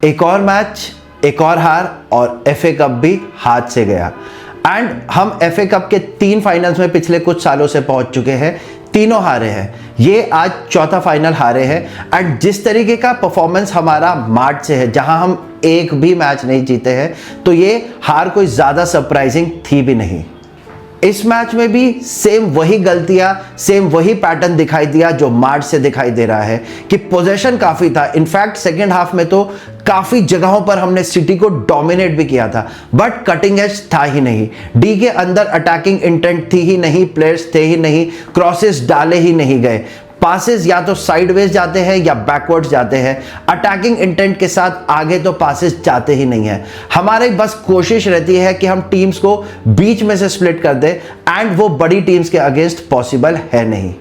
एक और मैच, एक और हार और एफए कप भी हाथ से गया। एंड हम एफए कप के 3 फाइनल्स में पिछले कुछ सालों से पहुंच चुके हैं, तीनों हारे हैं। ये आज चौथा फाइनल हारे हैं। एंड जिस तरीके का परफॉर्मेंस हमारा मार्च से है, जहां हम एक भी मैच नहीं जीते हैं, तो ये हार कोई ज्यादा सरप्राइजिंग थी भी नहीं। इस मैच में भी सेम वही गलतियां, सेम वही पैटर्न दिखाई दिया जो मार्च से दिखाई दे रहा है कि पोजीशन काफी था। इनफैक्ट सेकेंड हाफ में तो काफी जगहों पर हमने सिटी को डोमिनेट भी किया था, बट कटिंग एज था ही नहीं। डी के अंदर अटैकिंग इंटेंट थी ही नहीं, प्लेयर्स थे ही नहीं, क्रॉसेस डाले ही नहीं गए, पासेस या तो साइडवेज जाते हैं या बैकवर्ड्स जाते हैं। अटैकिंग इंटेंट के साथ आगे तो पासेस जाते ही नहीं है। हमारी बस कोशिश रहती है कि हम टीम्स को बीच में से स्प्लिट कर दें, एंड वो बड़ी टीम्स के अगेंस्ट पॉसिबल है नहीं।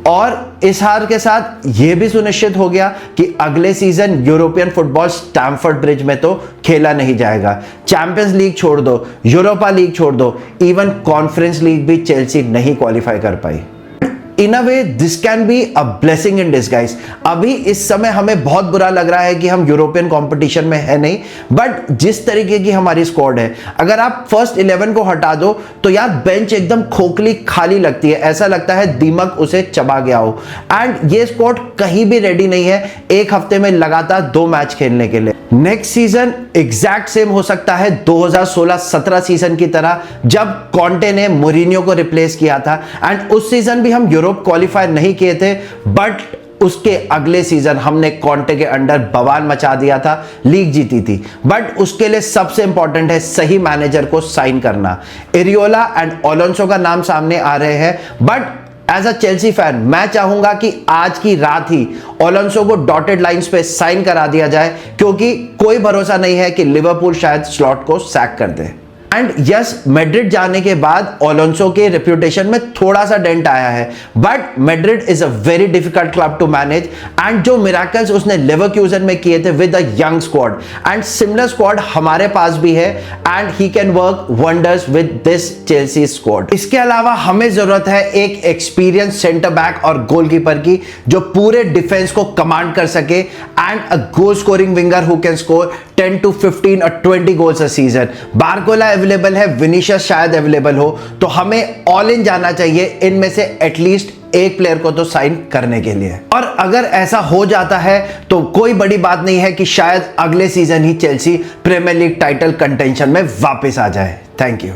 और इस हार के साथ यह भी सुनिश्चित हो गया कि अगले season European football Stamford bridge में तो खेला नहीं जाएगा। चैंपियंस लीग छोड़ दो, यूरोपा लीग छोड़ दो, इवन कॉन्फ्रेंस लीग भी चेल्सी नहीं क्वालिफाई कर पाई। In a way this can be a blessing in disguise. अभी इस समय हमें बहुत बुरा लग रहा है कि हम यूरोपियन कंपटीशन में है नहीं, बट जिस तरीके की हमारी स्क्वाड है, अगर आप फर्स्ट 11 को हटा दो तो यार बेंच एकदम खोखली खाली लगती है, ऐसा लगता है दीमक उसे चबा गया हो। एंड ये स्क्वाड कहीं भी रेडी नहीं है एक हफ्ते में लगातार 2 मैच खेलने के लिए। नेक्स्ट सीजन एग्जैक्ट सेम हो सकता है 2016-17 सीजन की तरह, जब कॉन्टे ने मोरिनियो को रिप्लेस किया था। एंड उस सीजन भी हम यूरोप क्वालिफाई नहीं किए थे, बट उसके अगले सीजन हमने कॉन्टे के अंडर बवाल मचा दिया था, लीग जीती थी। बट उसके लिए सबसे इंपॉर्टेंट है सही मैनेजर को साइन करना। एरियोला एंड अलोंसो का नाम सामने आ रहे हैं, but as a Chelsea fan मैं चाहूंगा कि आज की रात ही अलोंसो को डॉटेड लाइंस पे साइन करा दिया जाए, क्योंकि कोई भरोसा नहीं है कि लिवरपूल शायद स्लॉट को सैक कर दे। एंड यस, मैड्रिड जाने के बाद अलोंसो के रेप्यूटेशन में थोड़ा सा डेंट आया है, but Madrid is a very difficult club to manage. And जो मिराकल्स उसने लेवरक्यूजन में किए थे with a young squad, and similar squad हमारे पास भी है, and he can work wonders with this Chelsea squad. इसके अलावा हमें जरूरत है एक एक्सपीरियंस सेंटर बैक और गोलकीपर की, जो पूरे डिफेंस को कमांड कर सके, and a goal scoring winger who can score 10 to 15 or 20 goals a season. Barcola available है, विनीशियस शायद अवेलेबल हो, तो हमें ऑल इन जाना चाहिए इनमें से एटलीस्ट एक प्लेयर को तो साइन करने के लिए। और अगर ऐसा हो जाता है तो कोई बड़ी बात नहीं है कि शायद अगले सीजन ही Chelsea premier league title contention में वापस आ जाए। Thank you.